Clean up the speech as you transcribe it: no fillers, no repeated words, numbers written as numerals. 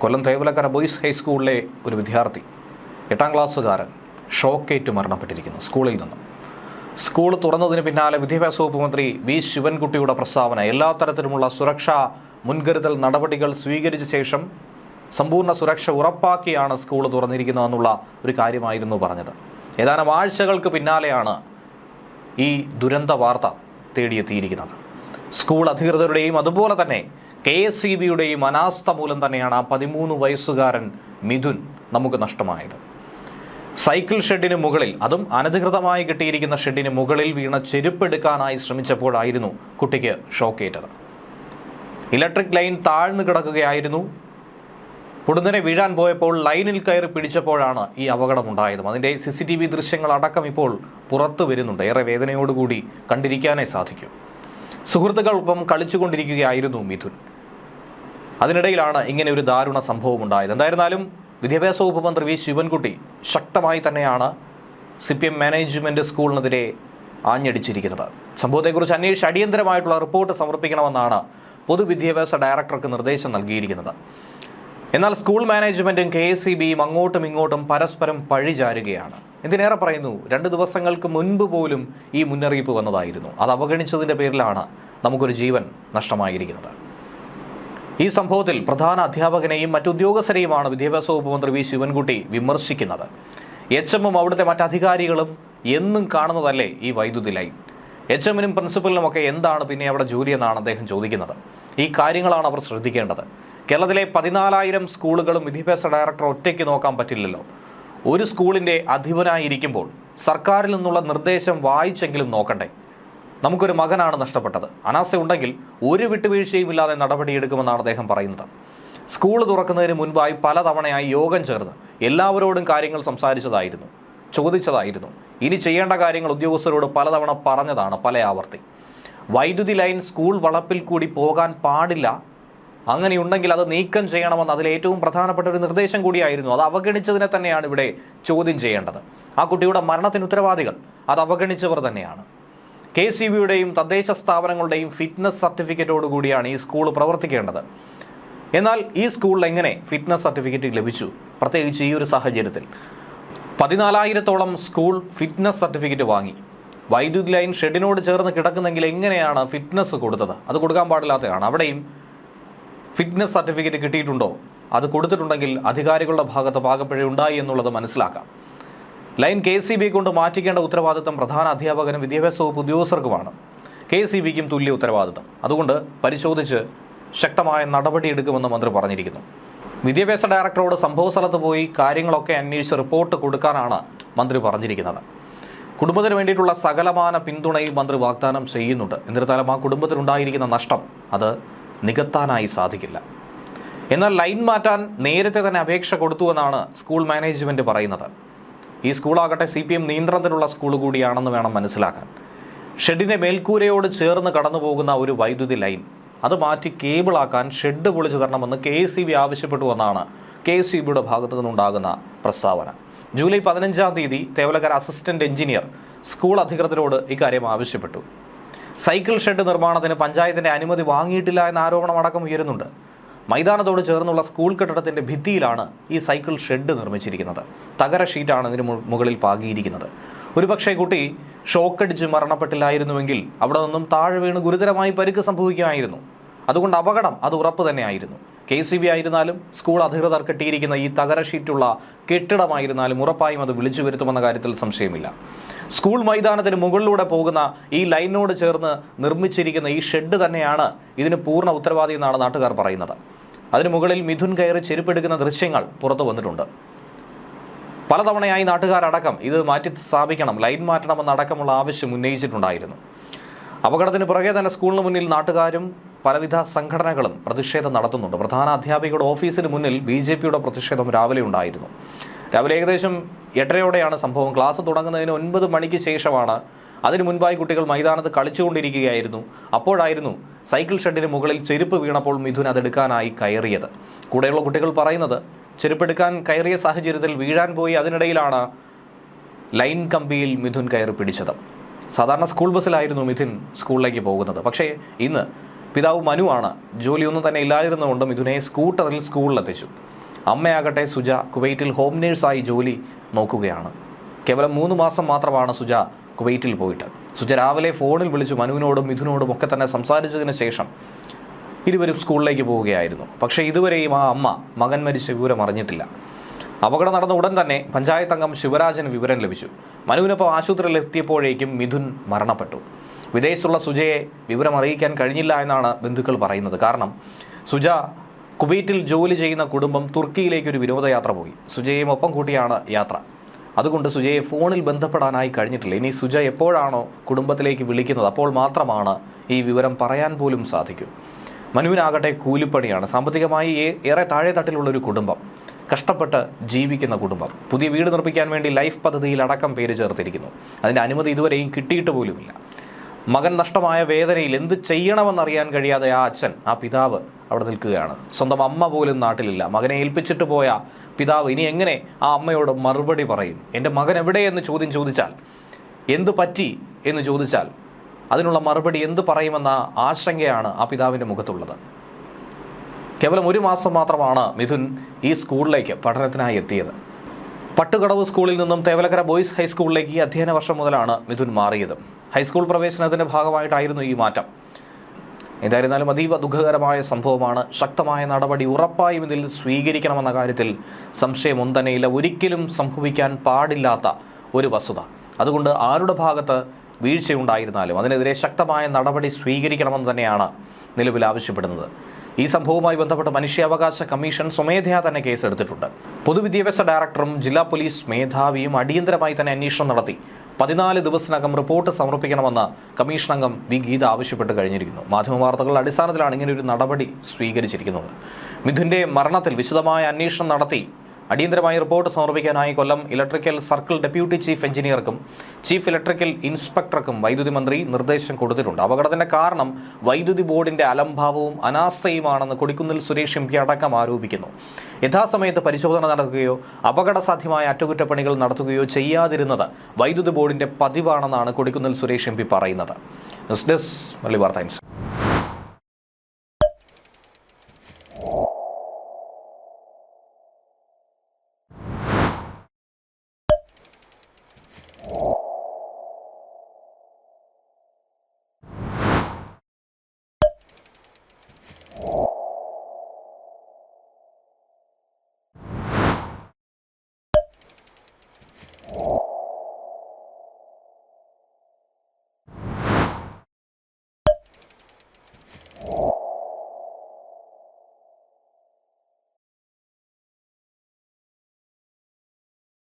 കൊല്ലം Thevalakkara boys ഹൈസ്കൂളിലെ ഒരു വിദ്യാർത്ഥി 8ാം ക്ലാസ്സുകാരൻ ഷോക്കേറ്റ് മരണപ്പെട്ടിരിക്കുന്നു. സ്കൂളിൽ നിന്നും സ്കൂൾ തുറന്നതിന് പിന്നാലെ വിദ്യാഭ്യാസ വകുപ്പ് മന്ത്രി വി ശിവൻകുട്ടിയുടെ പ്രസ്താവന എല്ലാ തരത്തിലുമുള്ള സുരക്ഷാ മുൻകരുതൽ നടപടികൾ സ്വീകരിച്ച ശേഷം സമ്പൂർണ്ണ സുരക്ഷ ഉറപ്പാക്കിയാണ് സ്കൂൾ തുറന്നിരിക്കുന്നതെന്നുള്ള ഒരു കാര്യമായിരുന്നു പറഞ്ഞത്. ഏതാനും ആഴ്ചകൾക്ക് പിന്നാലെയാണ് ഈ ദുരന്ത വാർത്ത തേടിയെത്തിയിരിക്കുന്നത്. സ്കൂൾ അധികൃതരുടെയും അതുപോലെ തന്നെ KSEBയുടെയും അനാസ്ഥ മൂലം തന്നെയാണ് ആ 13 വയസ്സുകാരൻ മിഥുൻ നമുക്ക് നഷ്ടമായത്. സൈക്കിൾ ഷെഡിന് മുകളിൽ, അതും അനധികൃതമായി കിട്ടിയിരിക്കുന്ന ഷെഡിന് മുകളിൽ വീണ ചെരുപ്പെടുക്കാനായി ശ്രമിച്ചപ്പോഴായിരുന്നു കുട്ടിക്ക് ഷോക്കേറ്റത്. ഇലക്ട്രിക് ലൈൻ താഴ്ന്നു കിടക്കുകയായിരുന്നു. പൊടുന്നനെ വീഴാൻ പോയപ്പോൾ ലൈനിൽ കയറി പിടിച്ചപ്പോഴാണ് ഈ അപകടമുണ്ടായത്. അതിൻ്റെ CCTV ദൃശ്യങ്ങൾ അടക്കം ഇപ്പോൾ പുറത്തു വരുന്നുണ്ട്. ഏറെ വേദനയോടുകൂടി കണ്ടിരിക്കാനേ സാധിക്കും. സുഹൃത്തുക്കൾക്കൊപ്പം കളിച്ചുകൊണ്ടിരിക്കുകയായിരുന്നു മിഥുൻ. അതിനിടയിലാണ് ഇങ്ങനെ ഒരു ദാരുണ സംഭവം ഉണ്ടായത്. എന്തായിരുന്നാലും വിദ്യാഭ്യാസ വകുപ്പ് മന്ത്രി വി ശിവൻകുട്ടി ശക്തമായി തന്നെയാണ് CPM മാനേജ്മെൻറ്റ് സ്കൂളിനെതിരെ ആഞ്ഞടിച്ചിരിക്കുന്നത്. സംഭവത്തെക്കുറിച്ച് അന്വേഷിച്ച് അടിയന്തരമായിട്ടുള്ള റിപ്പോർട്ട് സമർപ്പിക്കണമെന്നാണ് പൊതുവിദ്യാഭ്യാസ ഡയറക്ടർക്ക് നിർദ്ദേശം നൽകിയിരിക്കുന്നത്. എന്നാൽ സ്കൂൾ മാനേജ്മെൻറ്റും KSEBയും അങ്ങോട്ടും ഇങ്ങോട്ടും പരസ്പരം പഴിചാരുകയാണ്. എന്തിനേറെ പറയുന്നു, 2 ദിവസങ്ങൾക്ക് മുൻപ് പോലും ഈ മുന്നറിയിപ്പ് വന്നതായിരുന്നു. അത് അവഗണിച്ചതിൻ്റെ പേരിലാണ് നമുക്കൊരു ജീവൻ നഷ്ടമായിരിക്കുന്നത്. ഈ സംഭവത്തിൽ പ്രധാന അധ്യാപകനെയും മറ്റുദ്യോഗസ്ഥരെയുമാണ് വിദ്യാഭ്യാസ വകുപ്പ് മന്ത്രി വി ശിവൻകുട്ടി വിമർശിക്കുന്നത്. HMും അവിടുത്തെ മറ്റധികാരികളും എന്നും കാണുന്നതല്ലേ ഈ വൈദ്യുതി ലൈൻ? HMനും പ്രിൻസിപ്പലിനുമൊക്കെ എന്താണ് പിന്നെ അവിടെ ജോലിയെന്നാണ് അദ്ദേഹം ചോദിക്കുന്നത്. ഈ കാര്യങ്ങളാണ് അവർ ശ്രദ്ധിക്കേണ്ടത്. കേരളത്തിലെ 14,000 സ്കൂളുകളും വിദ്യാഭ്യാസ ഡയറക്ടർ ഒറ്റയ്ക്ക് നോക്കാൻ പറ്റില്ലല്ലോ. ഒരു സ്കൂളിൻ്റെ അധിപനായിരിക്കുമ്പോൾ സർക്കാരിൽ നിന്നുള്ള നിർദ്ദേശം വായിച്ചെങ്കിലും നോക്കണ്ടേ? നമുക്കൊരു മകനാണ് നഷ്ടപ്പെട്ടത്. അനാസ്ഥയുണ്ടെങ്കിൽ ഒരു വിട്ടുവീഴ്ചയും ഇല്ലാതെ നടപടിയെടുക്കുമെന്നാണ് അദ്ദേഹം പറയുന്നത്. സ്കൂൾ തുറക്കുന്നതിന് മുൻപായി പലതവണയായി യോഗം ചേർന്ന് എല്ലാവരോടും കാര്യങ്ങൾ സംസാരിച്ചതായിരുന്നു, ചോദിച്ചതായിരുന്നു. ഇനി ചെയ്യേണ്ട കാര്യങ്ങൾ ഉദ്യോഗസ്ഥരോട് പലതവണ പറഞ്ഞതാണ്, പല ആവർത്തി. വൈദ്യുതി ലൈൻ സ്കൂൾ വളപ്പിൽ കൂടി പോകാൻ പാടില്ല, അങ്ങനെയുണ്ടെങ്കിൽ അത് നീക്കം ചെയ്യണമെന്ന് അതിലേറ്റവും പ്രധാനപ്പെട്ട ഒരു നിർദ്ദേശം കൂടിയായിരുന്നു. അത് അവഗണിച്ചതിനെ തന്നെയാണ് ഇവിടെ ചോദ്യം ചെയ്യേണ്ടത്. ആ കുട്ടിയുടെ മരണത്തിന് ഉത്തരവാദികൾ അത് അവഗണിച്ചവർ തന്നെയാണ്. KSEBയുടെയും തദ്ദേശ സ്ഥാപനങ്ങളുടെയും ഫിറ്റ്നസ് സർട്ടിഫിക്കറ്റോടുകൂടിയാണ് ഈ സ്കൂൾ പ്രവർത്തിക്കേണ്ടത്. എന്നാൽ ഈ സ്കൂളിൽ എങ്ങനെ ഫിറ്റ്നസ് സർട്ടിഫിക്കറ്റ് ലഭിച്ചു? പ്രത്യേകിച്ച് ഈ ഒരു സാഹചര്യത്തിൽ 14,000-ഓളം സ്കൂൾ ഫിറ്റ്നസ് സർട്ടിഫിക്കറ്റ് വാങ്ങി. വൈദ്യുതി ലൈൻ ഷെഡിനോട് ചേർന്ന് കിടക്കുന്നെങ്കിൽ എങ്ങനെയാണ് ഫിറ്റ്നസ് കൊടുത്തത്? അത് കൊടുക്കാൻ പാടില്ലാത്തതാണ്. അവിടെയും ഫിറ്റ്നസ് സർട്ടിഫിക്കറ്റ് കിട്ടിയിട്ടുണ്ടോ? അത് കൊടുത്തിട്ടുണ്ടെങ്കിൽ അധികാരികളുടെ ഭാഗത്ത് പാകപ്പിഴ ഉണ്ടായി എന്നുള്ളത് മനസ്സിലാക്കാം. ലൈൻ KSEB കൊണ്ട് മാറ്റിക്കേണ്ട ഉത്തരവാദിത്തം പ്രധാന അധ്യാപകനും വിദ്യാഭ്യാസ വകുപ്പ് ഉദ്യോഗസ്ഥർക്കുമാണ്. KSEBക്കും തുല്യ ഉത്തരവാദിത്തം. അതുകൊണ്ട് പരിശോധിച്ച് ശക്തമായ നടപടിയെടുക്കുമെന്ന് മന്ത്രി പറഞ്ഞിരിക്കുന്നു. വിദ്യാഭ്യാസ ഡയറക്ടറോട് സംഭവ സ്ഥലത്ത് പോയി കാര്യങ്ങളൊക്കെ അന്വേഷിച്ച് റിപ്പോർട്ട് കൊടുക്കാനാണ് മന്ത്രി പറഞ്ഞിരിക്കുന്നത്. കുടുംബത്തിന് വേണ്ടിയിട്ടുള്ള സകലമാന പിന്തുണയും മന്ത്രി വാഗ്ദാനം ചെയ്യുന്നുണ്ട്. എന്നിരുന്നാലും ആ കുടുംബത്തിനുണ്ടായിരിക്കുന്ന നഷ്ടം അത് നികത്താനായി സാധിക്കില്ല. എന്നാൽ ലൈൻ മാറ്റാൻ നേരത്തെ തന്നെ അപേക്ഷ കൊടുത്തുവെന്നാണ് സ്കൂൾ മാനേജ്മെൻറ്റ് പറയുന്നത്. ഈ സ്കൂളാകട്ടെ CPM നിയന്ത്രണത്തിലുള്ള സ്കൂൾ കൂടിയാണെന്ന് വേണം മനസ്സിലാക്കാൻ. ഷെഡിനെ മേൽക്കൂരയോട് ചേർന്ന് കടന്നു പോകുന്ന ഒരു വൈദ്യുതി ലൈൻ അത് മാറ്റി കേബിളാക്കാൻ ഷെഡ് പൊളിച്ചു തരണമെന്ന് KSEB ആവശ്യപ്പെട്ടുവെന്നാണ് KSEBയുടെ ഭാഗത്തു നിന്നുണ്ടാകുന്ന പ്രസ്താവന. ജൂലൈ 15-ാം തീയതി തേവലക്കര അസിസ്റ്റന്റ് എഞ്ചിനീയർ സ്കൂൾ അധികൃതരോട് ഇക്കാര്യം ആവശ്യപ്പെട്ടു. സൈക്കിൾ ഷെഡ് നിർമ്മാണത്തിന് പഞ്ചായത്തിന്റെ അനുമതി വാങ്ങിയിട്ടില്ല എന്ന ആരോപണം അടക്കം ഉയരുന്നുണ്ട്. മൈതാനത്തോട് ചേർന്നുള്ള സ്കൂൾ കെട്ടിടത്തിന്റെ ഭിത്തിയിലാണ് ഈ സൈക്കിൾ ഷെഡ് നിർമ്മിച്ചിരിക്കുന്നത്. തകര ഷീറ്റാണ് ഇതിന് മുകളിൽ പാകിയിരിക്കുന്നത്. ഒരുപക്ഷെ കുട്ടി ഷോക്കടിച്ച് മരണപ്പെട്ടില്ലായിരുന്നുവെങ്കിൽ അവിടെ നിന്നും താഴെ വീണ് ഗുരുതരമായി പരിക്ക് സംഭവിക്കുമായിരുന്നു. അതുകൊണ്ട് അപകടം അത് ഉറപ്പ് തന്നെയായിരുന്നു. KSEB ആയിരുന്നാലും സ്കൂൾ അധികൃതർ കെട്ടിയിരിക്കുന്ന ഈ തകര ഷീറ്റുള്ള കെട്ടിടമായിരുന്നാലും ഉറപ്പായും അത് വിളിച്ചു വരുത്തുമെന്ന കാര്യത്തിൽ സംശയമില്ല. സ്കൂൾ മൈതാനത്തിന് മുകളിലൂടെ പോകുന്ന ഈ ലൈനോട് ചേർന്ന് നിർമ്മിച്ചിരിക്കുന്ന ഈ ഷെഡ് തന്നെയാണ് ഇതിന് പൂർണ്ണ ഉത്തരവാദി എന്നാണ് നാട്ടുകാർ പറയുന്നത്. അതിന് മുകളിൽ മിഥുൻ കയറി ചെരുപ്പെടുക്കുന്ന ദൃശ്യങ്ങൾ പുറത്തു വന്നിട്ടുണ്ട്. പലതവണയായി നാട്ടുകാരടക്കം ഇത് മാറ്റി സ്ഥാപിക്കണം, ലൈൻ മാറ്റണമെന്നടക്കമുള്ള ആവശ്യം ഉന്നയിച്ചിട്ടുണ്ടായിരുന്നു. അപകടത്തിന് പുറകെ തന്നെ സ്കൂളിന് മുന്നിൽ നാട്ടുകാരും പലവിധ സംഘടനകളും പ്രതിഷേധം നടത്തുന്നുണ്ട്. പ്രധാന അധ്യാപികയുടെ ഓഫീസിന് മുന്നിൽ BJPയുടെ പ്രതിഷേധം രാവിലെ ഉണ്ടായിരുന്നു. രാവിലെ ഏകദേശം 8:30-ഓടെയാണ് സംഭവം. ക്ലാസ് തുടങ്ങുന്നതിന് 9 മണിക്ക് ശേഷമാണ്. അതിനു മുൻപായി കുട്ടികൾ മൈതാനത്ത് കളിച്ചുകൊണ്ടിരിക്കുകയായിരുന്നു. അപ്പോഴായിരുന്നു സൈക്കിൾ ഷെഡിന് മുകളിൽ ചെരുപ്പ് വീണപ്പോൾ മിഥുൻ അതെടുക്കാനായി കയറിയത്. കൂടെയുള്ള കുട്ടികൾ പറയുന്നത് ചെരുപ്പെടുക്കാൻ കയറിയ സാഹചര്യത്തിൽ വീഴാൻ പോയി. അതിനിടയിലാണ് ലൈൻ കമ്പിയിൽ മിഥുൻ കയറി പിടിച്ചത്. സാധാരണ സ്കൂൾ ബസ്സിലായിരുന്നു മിഥുൻ സ്കൂളിലേക്ക് പോകുന്നത്. പക്ഷേ ഇന്ന് പിതാവ് മനുവാണ്. ജോലിയൊന്നും തന്നെ ഇല്ലായിരുന്നുകൊണ്ട് മിഥുനെ സ്കൂട്ടറിൽ സ്കൂളിലെത്തിച്ചു. അമ്മയാകട്ടെ സുജ കുവൈറ്റിൽ ഹോം നേഴ്സായി ജോലി നോക്കുകയാണ്. കേവലം 3 മാസം മാത്രമാണ് സുജ കുവൈറ്റിൽ പോയിട്ട്. സുജ രാവിലെ ഫോണിൽ വിളിച്ചു മനുവിനോടും മിഥുനോടും ഒക്കെ തന്നെ സംസാരിച്ചതിന് ശേഷം ഇരുവരും സ്കൂളിലേക്ക് പോവുകയായിരുന്നു. പക്ഷേ ഇതുവരെയും ആ അമ്മ മകൻ മരിച്ച വിവരം അറിഞ്ഞിട്ടില്ല. അപകടം നടന്ന ഉടൻ തന്നെ പഞ്ചായത്ത് അംഗം ശിവരാജന് വിവരം ലഭിച്ചു. മനുവിനൊപ്പം ആശുപത്രിയിൽ എത്തിയപ്പോഴേക്കും മിഥുൻ മരണപ്പെട്ടു. വിദേശത്തുള്ള സുജയെ വിവരം അറിയിക്കാൻ കഴിഞ്ഞില്ല എന്നാണ് ബന്ധുക്കൾ പറയുന്നത്. കാരണം സുജ കുവൈറ്റിൽ ജോലി ചെയ്യുന്ന കുടുംബം തുർക്കിയിലേക്ക് ഒരു വിനോദയാത്ര പോയി. സുജയെയും ഒപ്പം കൂട്ടിയാണ് യാത്ര. അതുകൊണ്ട് സുജയെ ഫോണിൽ ബന്ധപ്പെടാനായി കഴിഞ്ഞിട്ടില്ല. ഇനി സുജ എപ്പോഴാണോ കുടുംബത്തിലേക്ക് വിളിക്കുന്നത് അപ്പോൾ മാത്രമാണ് ഈ വിവരം പറയാൻ പോലും സാധിക്കൂ. മനുവിനാകട്ടെ കൂലിപ്പണിയാണ്. സാമ്പത്തികമായി ഏറെ താഴെ തട്ടിലുള്ളൊരു കുടുംബം, കഷ്ടപ്പെട്ട് ജീവിക്കുന്ന കുടുംബം. പുതിയ വീട് നിർമ്മിക്കാൻ വേണ്ടി ലൈഫ് പദ്ധതിയിൽ അടക്കം പേര് ചേർത്തിരിക്കുന്നു. അതിൻ്റെ അനുമതി ഇതുവരെയും കിട്ടിയിട്ട് പോലുമില്ല. മകൻ നഷ്ടമായ വേദനയിൽ എന്ത് ചെയ്യണമെന്നറിയാൻ കഴിയാതെ ആ അച്ഛൻ, ആ പിതാവ് അവിടെ നിൽക്കുകയാണ്. സ്വന്തം അമ്മ പോലും നാട്ടിലില്ല. മകനെ ഏൽപ്പിച്ചിട്ട് പോയ പിതാവ് ഇനി എങ്ങനെ ആ അമ്മയോട് മറുപടി പറയും? എൻ്റെ മകൻ എവിടെയെന്ന് ചോദിച്ചാൽ, എന്ത് പറ്റി എന്ന് ചോദിച്ചാൽ അതിനുള്ള മറുപടി എന്ത് പറയുമെന്ന ആശങ്കയാണ് ആ പിതാവിൻ്റെ മുഖത്തുള്ളത്. കേവലം 1 മാസം മാത്രമാണ് മിഥുൻ ഈ സ്കൂളിലേക്ക് പഠനത്തിനായി എത്തിയത്. പട്ടുകടവ് സ്കൂളിൽ നിന്നും തേവലക്കര ബോയ്സ് ഹൈസ്കൂളിലേക്ക് ഈ അധ്യയന വർഷം മുതലാണ് മിഥുൻ മാറിയത്. ഹൈസ്കൂൾ പ്രവേശനത്തിന്റെ ഭാഗമായിട്ടായിരുന്നു ഈ മാറ്റം. എന്തായിരുന്നാലും അതീവ ദുഃഖകരമായ സംഭവമാണ്. ശക്തമായ നടപടി ഉറപ്പായും ഇതിൽ സ്വീകരിക്കണമെന്ന കാര്യത്തിൽ സംശയമൊന്നും തന്നെയില്ല. ഒരിക്കലും സംഭവിക്കാൻ പാടില്ലാത്ത ഒരു വസ്തുത. അതുകൊണ്ട് ആരുടെ ഭാഗത്ത് വീഴ്ചയുണ്ടായിരുന്നാലും അതിനെതിരെ ശക്തമായ നടപടി സ്വീകരിക്കണമെന്ന് തന്നെയാണ് നിലവിൽ ആവശ്യപ്പെടുന്നത്. ഈ സംഭവവുമായി ബന്ധപ്പെട്ട് മനുഷ്യാവകാശ കമ്മീഷൻ സ്വമേധയാ തന്നെ കേസെടുത്തിട്ടുണ്ട്. പൊതുവിദ്യാഭ്യാസ ഡയറക്ടറും ജില്ലാ പോലീസ് മേധാവിയും അടിയന്തരമായി തന്നെ അന്വേഷണം നടത്തി 14 ദിവസത്തിനകം റിപ്പോർട്ട് സമർപ്പിക്കണമെന്ന് കമ്മീഷൻ അംഗം വി ഗീത ആവശ്യപ്പെട്ട് കഴിഞ്ഞിരിക്കുന്നു. മാധ്യമവാർത്തകളുടെ അടിസ്ഥാനത്തിലാണ് ഇങ്ങനെയൊരു നടപടി സ്വീകരിച്ചിരിക്കുന്നത്. മിഥുന്റെ മരണത്തിൽ വിശദമായ അന്വേഷണം നടത്തി അടിയന്തരമായി റിപ്പോർട്ട് സമർപ്പിക്കാനായി Kollam electrical circle deputy chief എഞ്ചിനീയർക്കും ചീഫ് ഇലക്ട്രിക്കൽ ഇൻസ്പെക്ടർക്കും വൈദ്യുതി മന്ത്രി നിർദ്ദേശം കൊടുത്തിട്ടുണ്ട്. അപകടത്തിന്റെ കാരണം വൈദ്യുതി ബോർഡിന്റെ അലംഭാവവും അനാസ്ഥയുമാണെന്ന് കൊടിക്കുന്നിൽ സുരേഷ് എം പി അടക്കം ആരോപിക്കുന്നു. യഥാസമയത്ത് പരിശോധന നടത്തുകയോ അപകടസാധ്യമായ അറ്റകുറ്റപ്പണികൾ നടത്തുകയോ ചെയ്യാതിരുന്നത് വൈദ്യുതി ബോർഡിന്റെ പതിവാണെന്നാണ് കൊടിക്കുന്നിൽ സുരേഷ് എം പി പറയുന്നത്. ന്യൂസ് ഡെസ്ക് മലയാളി വാർത്ത.